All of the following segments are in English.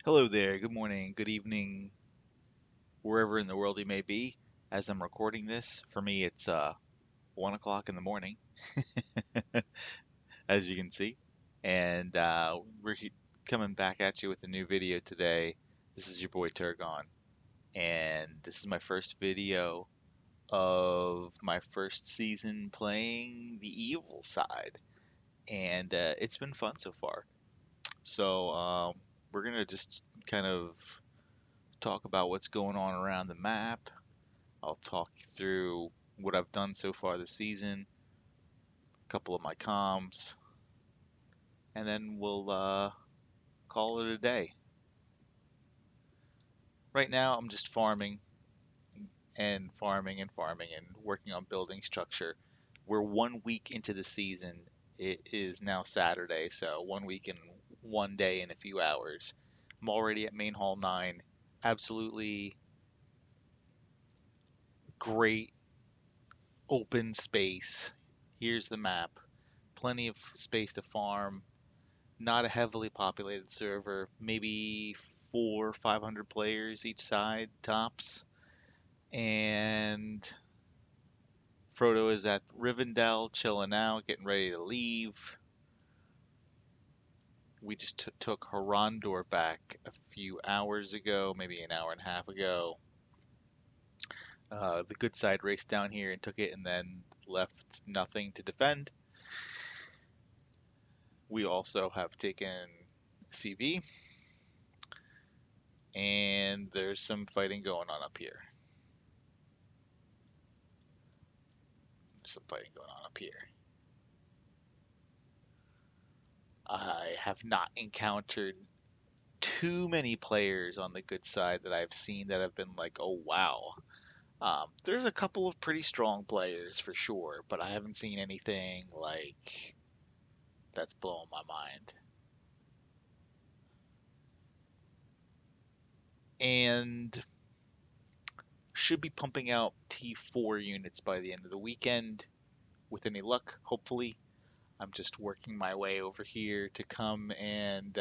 Hello there, good morning, good evening, wherever in the world you may be. As I'm recording this, for me it's 1 o'clock in the morning, as you can see. And coming back at you with a new video today. This is your boy Turgon, and this is my first video of my first season playing the evil side. And it's been fun so far. So we're gonna just kind of talk about what's going on around the map. I'll talk you through what I've done so far this season, a couple of my comms, and then we'll call it a day. Right now, I'm just farming and farming and farming and working on building structure. We're 1 week into the season. It is now Saturday, so 1 week and 1 day in a few hours. I'm already at Main Hall 9. Absolutely great open space. Here's the map. Plenty of space to farm. Not a heavily populated server, maybe 500 players each side tops. And Frodo is at Rivendell, chilling out, getting ready to leave. We just took Horondor back a few hours ago, maybe an hour and a half ago. The good side raced down here and took it, and then left nothing to defend. We also have taken CV, and there's some fighting going on up here. Some fighting going on up here. I have not encountered too many players on the good side that I've seen that have been like, oh wow. There's a couple of pretty strong players for sure, but I haven't seen anything like that's blowing my mind. And should be pumping out T4 units by the end of the weekend with any luck, hopefully. I'm just working my way over here to come and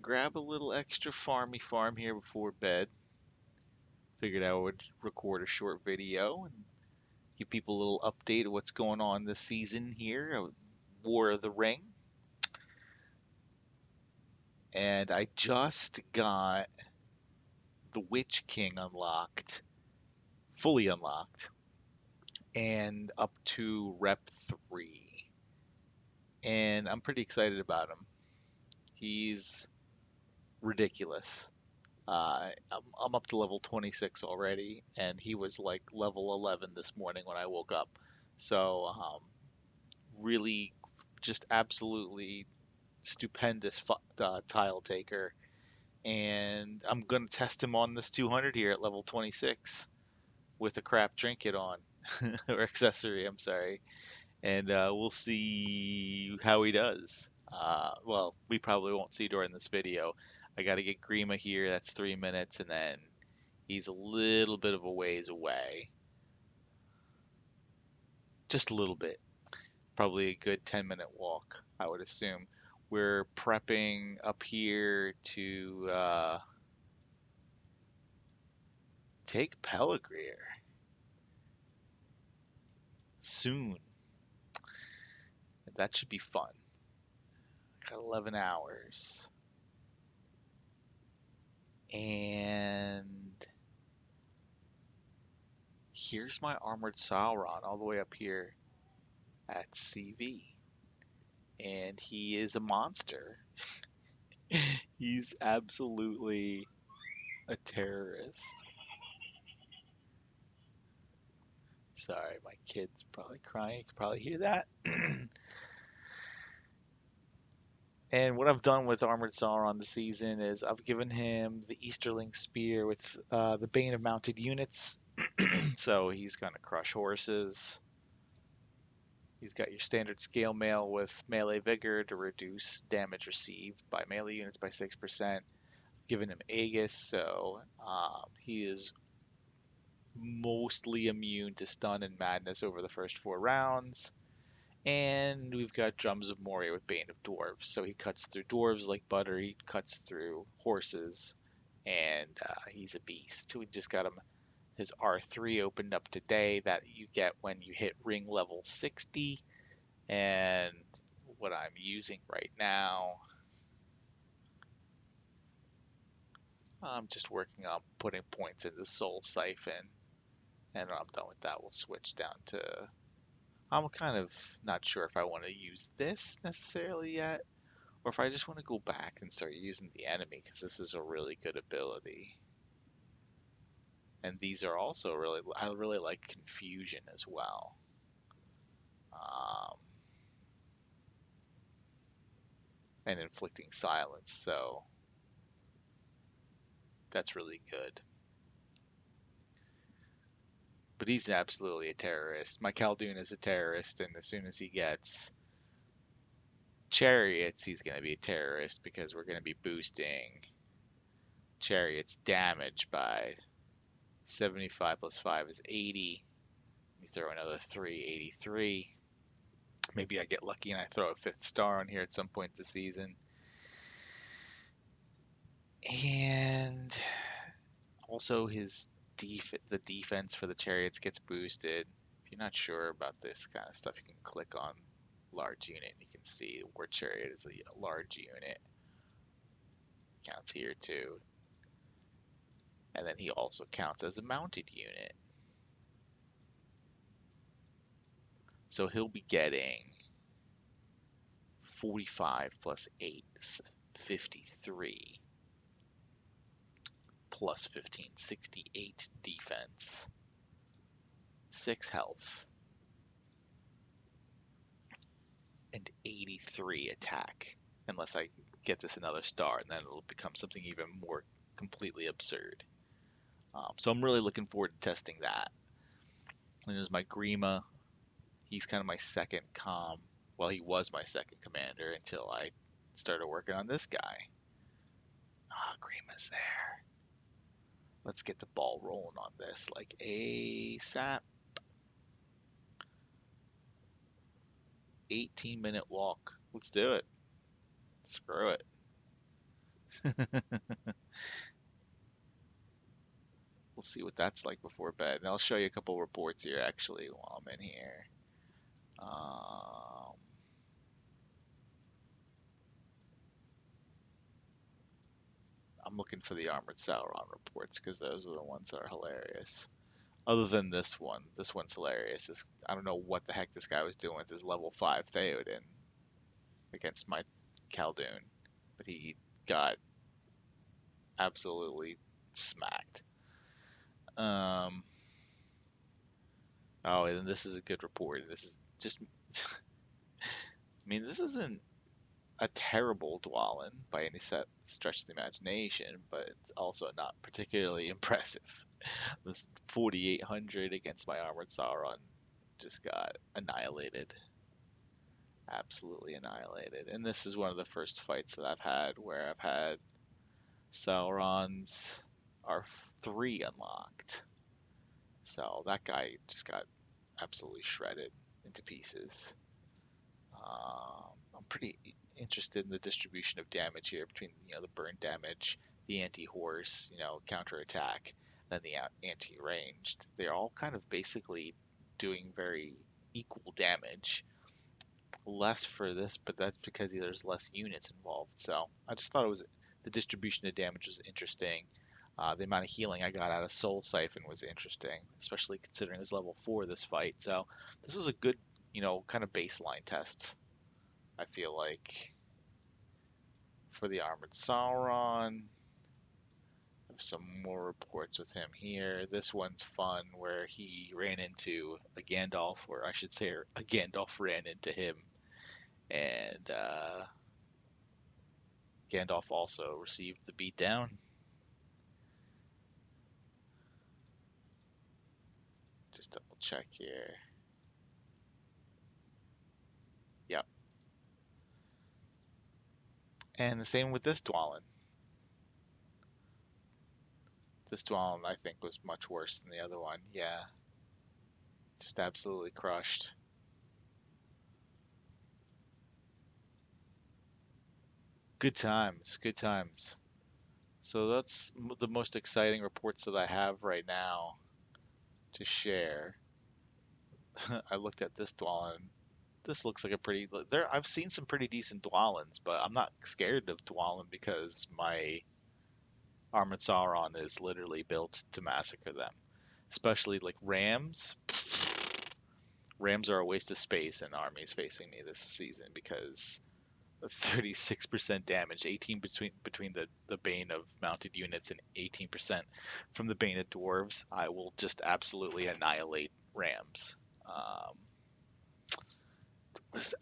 grab a little extra farmy farm here before bed. Figured I would record a short video and give people a little update of what's going on this season here, War of the Ring. And I just got the Witch King unlocked, fully unlocked, and up to Rep 3. And I'm pretty excited about him. He's ridiculous. I'm up to level 26 already, and he was like level 11 this morning when I woke up. So, really just absolutely stupendous tile taker. And I'm going to test him on this 200 here at level 26 with a crap trinket on, or accessory, I'm sorry. And we'll see how he does. Well, we probably won't see during this video. I got to get Grima here, that's 3 minutes, and then he's a little bit of a ways away. Just a little bit. Probably a good 10-minute walk, I would assume. We're prepping up here to take Pelagreer soon. That should be fun. Got 11 hours. And here's my Armored Sauron all the way up here at CV. And he is a monster. He's absolutely a terrorist. Sorry, my kid's probably crying. You can probably hear that. And what I've done with Armored Sauron this season is I've given him the Easterling Spear with the Bane of Mounted Units. So he's going to crush horses. He's got your standard scale mail with melee vigor to reduce damage received by melee units by 6%. Given him Aegis, so he is mostly immune to stun and madness over the first 4 rounds. And we've got Drums of Moria with Bane of Dwarves. So he cuts through dwarves like butter. He cuts through horses, and he's a beast. We just got him his R3 opened up today that you get when you hit ring level 60. And what I'm using right now, I'm just working on putting points into Soul Siphon. And when I'm done with that, we'll switch down to. I'm kind of not sure if I want to use this necessarily yet, or if I just want to go back and start using the enemy, because this is a really good ability. And these are also really, I really like Confusion as well. Um, and Inflicting Silence, so that's really good. But he's absolutely a terrorist. My Khaldun is a terrorist, and as soon as he gets chariots, he's going to be a terrorist because we're going to be boosting chariots damage by 75 plus 5 is 80. You throw another 3, 83. Maybe I get lucky and I throw a 5th star on here at some point this season. And also the defense for the chariots gets boosted. If you're not sure about this kind of stuff, you can click on large unit and you can see where chariot is a large unit. Counts here too. And then he also counts as a mounted unit. So he'll be getting 45 plus 8 is 53. Plus 15, 68 defense. 6 health. And 83 attack. Unless I get this another star, and then it'll become something even more completely absurd. So I'm really looking forward to testing that. And there's my Grima. He's kind of my second comm. Well, he was my second commander until I started working on this guy. Ah, Grima's there. Let's get the ball rolling on this like ASAP. 18-minute walk. Let's do it. Screw it. We'll see what that's like before bed. And I'll show you a couple reports here actually while I'm in here. Um, I'm looking for the Armored Sauron reports because those are the ones that are hilarious. Other than this one's hilarious. I don't know what the heck this guy was doing with his level 5 Theoden against my Khaldun, but he got absolutely smacked. Um, oh, and this is a good report. This is just, I mean, this isn't a terrible Dwalin by any stretch of the imagination, but it's also not particularly impressive. This 4,800 against my Armored Sauron just got annihilated. Absolutely annihilated. And this is one of the first fights that I've had where I've had Sauron's R3 unlocked. So that guy just got absolutely shredded into pieces. I'm pretty interested in the distribution of damage here between the burn damage, the anti-horse, counterattack, then the anti-ranged. They're all kind of basically doing very equal damage. Less for this, but that's because there's less units involved. So I just thought the distribution of damage was interesting. The amount of healing I got out of Soul Siphon was interesting, especially considering it was level 4 this fight. So this was a good, kind of baseline test. I feel like for the Armored Sauron. Have some more reports with him here. This one's fun where he ran into a Gandalf, or I should say a Gandalf ran into him. And Gandalf also received the beatdown. Just double check here. Yep. And the same with this Dwalin. This Dwalin, I think, was much worse than the other one. Yeah. Just absolutely crushed. Good times, good times. So that's the most exciting reports that I have right now to share. I looked at this Dwalin. This looks like a pretty there. I've seen some pretty decent Dwalins, but I'm not scared of Dwalin because my Armored Sauron is literally built to massacre them. Especially like Rams. Rams are a waste of space in armies facing me this season because 36% damage, 18 between the Bane of mounted units and 18% from the Bane of dwarves. I will just absolutely annihilate Rams. Um, was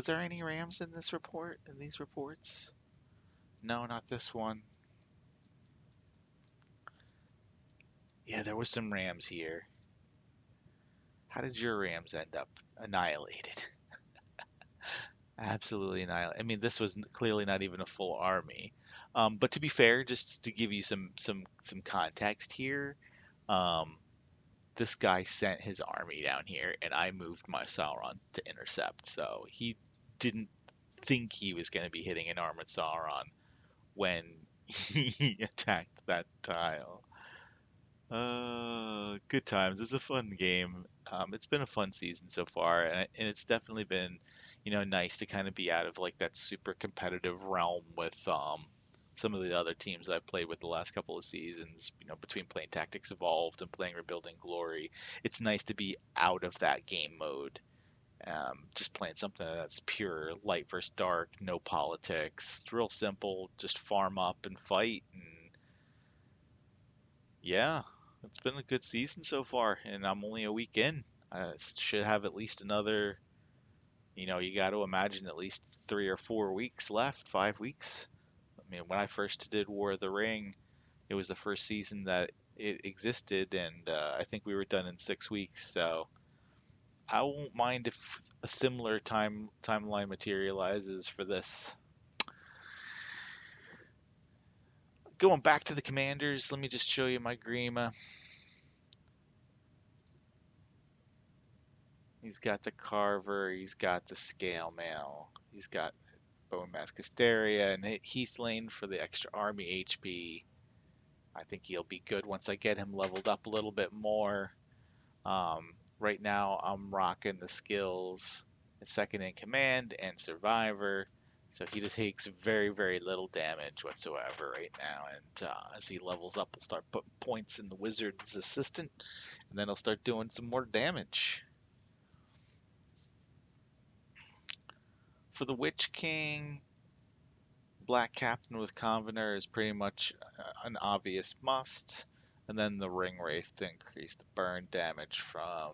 there any Rams in this report in these reports? No, not this one. Yeah, there was some Rams here. How did your Rams end up annihilated? Absolutely annihilated. I mean, this was clearly not even a full army. But to be fair, just to give you some context here, um, this guy sent his army down here, and I moved my Sauron to intercept. So he didn't think he was going to be hitting an armored Sauron when he attacked that tile. Good times. It's a fun game. It's been a fun season so far, and it's definitely been, nice to kind of be out of like that super competitive realm with some of the other teams I've played with the last couple of seasons. Between playing Tactics Evolved and playing Rebuilding Glory, it's nice to be out of that game mode. Just playing something that's pure light versus dark, no politics. It's real simple. Just farm up and fight, and yeah, it's been a good season so far, and I'm only a week in. I should have at least another, you got to imagine at least 3 or 4 weeks left, 5 weeks. I mean, when I first did War of the Ring, it was the first season that it existed, and I think we were done in 6 weeks. So I won't mind if a similar timeline materializes for this. Going back to the commanders, let me just show you my Grima. He's got the Carver, he's got the Scale Mail, he's got Bone Mask Hysteria, and Heath Lane for the extra army HP. I think he'll be good once I get him leveled up a little bit more. Right now, I'm rocking the skills Second in Command and Survivor, so he takes very, very little damage whatsoever right now. And as he levels up, we'll start putting points in the Wizard's Assistant, and then he'll start doing some more damage. For the Witch King, Black Captain with Convener is pretty much an obvious must. And then the Ring Wraith to increase the burn damage from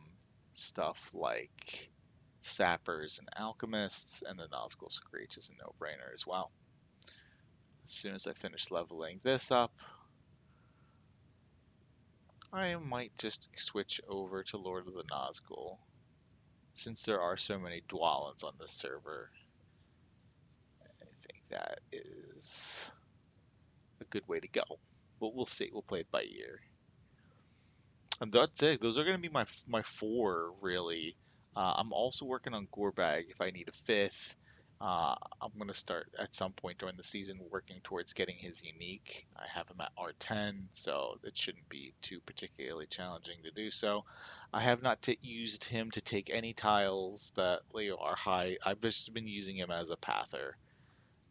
stuff like Sappers and Alchemists, and the Nazgul Screech is a no-brainer as well. As soon as I finish leveling this up, I might just switch over to Lord of the Nazgul. Since there are so many Dwallins on this server, I think that is a good way to go. But we'll see. We'll play it by ear. And that's it. Those are going to be my four, really. I'm also working on Gorbag if I need a fifth. I'm going to start at some point during the season working towards getting his unique. I have him at R10, so it shouldn't be too particularly challenging to do so. I have not used him to take any tiles that are high. I've just been using him as a pather,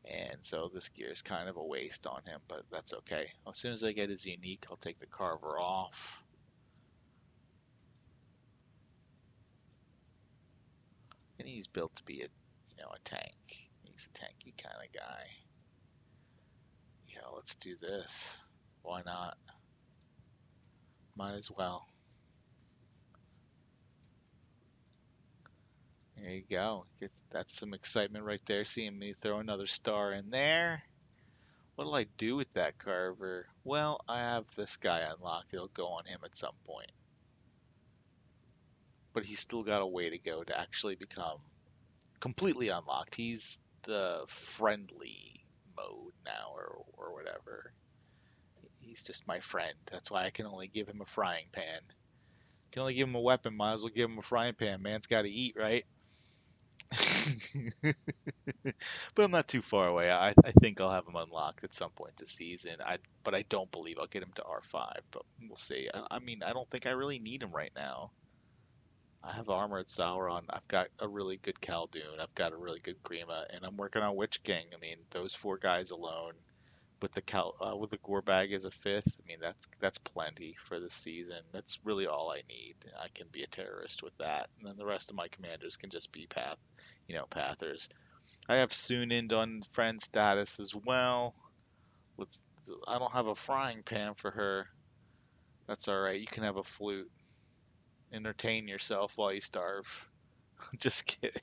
and so this gear is kind of a waste on him, but that's okay. As soon as I get his unique, I'll take the Carver off. And he's built to be a tank. He's a tanky kind of guy. Yeah, let's do this. Why not? Might as well. There you go. That's some excitement right there, seeing me throw another star in there. What'll I do with that Carver? Well, I have this guy unlocked. It'll go on him at some point. But he's still got a way to go to actually become completely unlocked. He's the friendly mode now, or whatever. He's just my friend. That's why I can only give him a frying pan. Can only give him a weapon, might as well give him a frying pan. Man's got to eat, right? But I'm not too far away. I think I'll have him unlocked at some point this season. But I don't believe I'll get him to R5. But we'll see. I mean, I don't think I really need him right now. I have Armored Sauron. I've got a really good Khaldun. I've got a really good Grima, and I'm working on Witch King. I mean, those four guys alone, with the Gore Bag as a fifth. I mean, that's plenty for this season. That's really all I need. I can be a terrorist with that, and then the rest of my commanders can just be pathers. I have Sunin on friend status as well. Let's. I don't have a frying pan for her. That's all right. You can have a flute. Entertain yourself while you starve. Just kidding.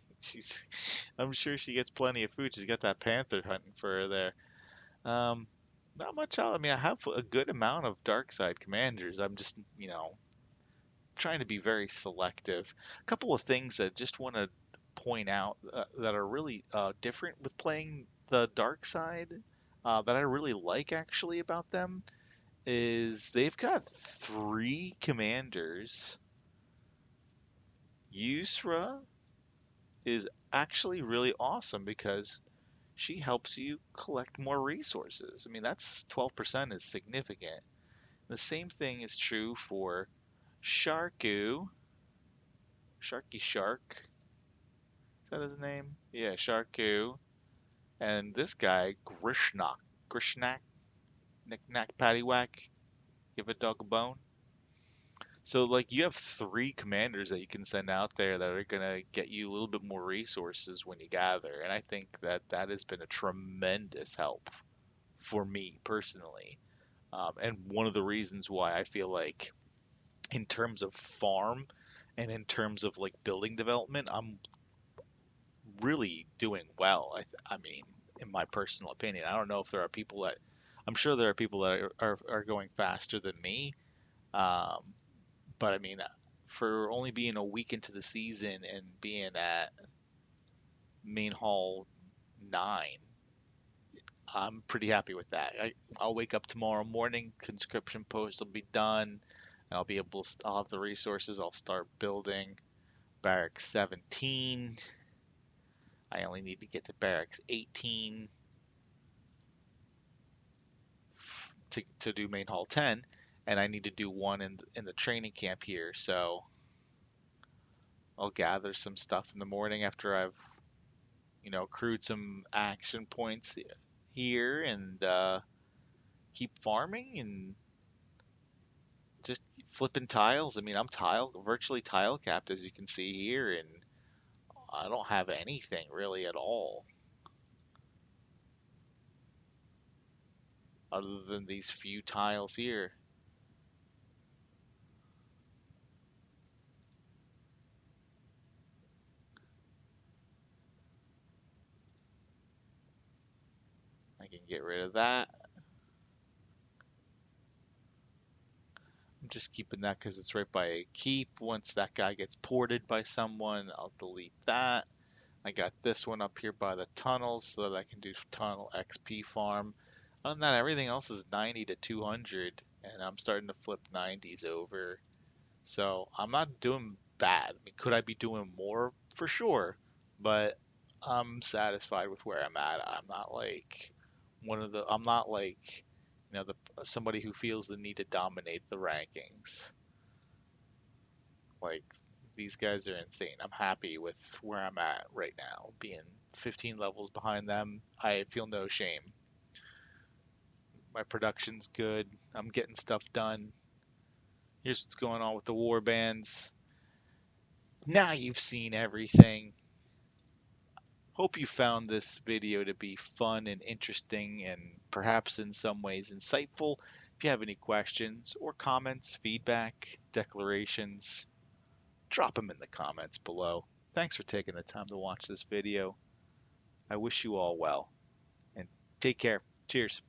I'm sure she gets plenty of food. She's got that panther hunting for her there. Um, Not much else. I mean, I have a good amount of dark side commanders. I'm just, trying to be very selective. A couple of things that I just want to point out that are really different with playing the dark side that I really like actually about them is they've got three commanders. Yusra is actually really awesome because she helps you collect more resources. I mean, that's 12% is significant. The same thing is true for Sharku, Sharky Shark. Is that his name? Yeah, Sharku. And this guy, Grishnak, Knick Knack Paddywhack, give a dog a bone. So, like, you have three commanders that you can send out there that are going to get you a little bit more resources when you gather. And I think that that has been a tremendous help for me personally. And one of the reasons why I feel like, in terms of farm and in terms of like building development, I'm really doing well. I mean, in my personal opinion, I don't know if there are people that, I'm sure there are people that are going faster than me. Um, but I mean, for only being a week into the season and being at main hall 9, I'm pretty happy with that. I'll wake up tomorrow morning, conscription post will be done, and I'll have the resources. I'll start building barracks 17. I only need to get to barracks 18 to do main hall 10, and I need to do one in the training camp here. So I'll gather some stuff in the morning after I've accrued some action points here and keep farming and just flipping tiles. I mean, I'm virtually tile capped as you can see here, and I don't have anything really at all other than these few tiles here. I can get rid of that. I'm just keeping that because it's right by a keep. Once that guy gets ported by someone, I'll delete that. I got this one up here by the tunnels so that I can do tunnel XP farm. Other than that, everything else is 90 to 200, and I'm starting to flip 90s over. So I'm not doing bad. I mean, could I be doing more? For sure, but I'm satisfied with where I'm at. I'm not like, somebody who feels the need to dominate the rankings. Like, these guys are insane. I'm happy with where I'm at right now, being 15 levels behind them. I feel no shame. My production's good. I'm getting stuff done. Here's what's going on with the war bands. Now you've seen everything. Hope you found this video to be fun and interesting and perhaps in some ways insightful. If you have any questions or comments, feedback, declarations, drop them in the comments below. Thanks for taking the time to watch this video. I wish you all well and take care. Cheers.